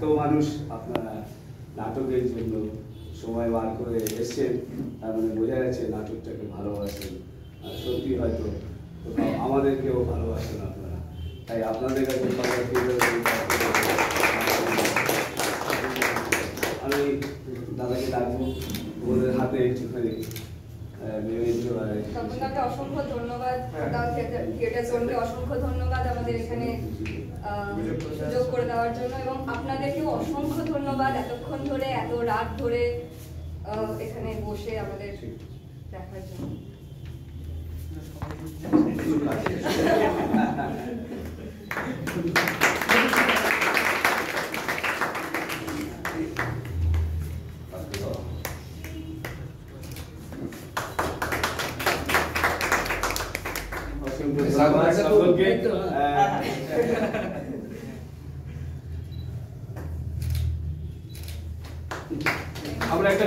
এত মানুষ আপনারা নাটকের জন্য সময় বার করে এসছেন, তার মানে বোঝা যাচ্ছে নাটকটাকে ভালোবাসেন। সত্যি হয়তো কোথাও আমাদেরকেও ভালোবাসেন আপনারা, তাই আপনাদের কাছে আমি দাদাকে ডাকবো, ওদের হাতে একটুখানি আপনাকে অসংখ্য ধন্যবাদ, থিয়েটার জোনকে অসংখ্য ধন্যবাদ আমাদের এখানে সুযোগ করে দেওয়ার জন্য, এবং আপনাদেরকেও অসংখ্য ধন্যবাদ এতক্ষণ ধরে এত রাত ধরে এখানে বসে আমাদের দেখার জন্য। আমরা একটা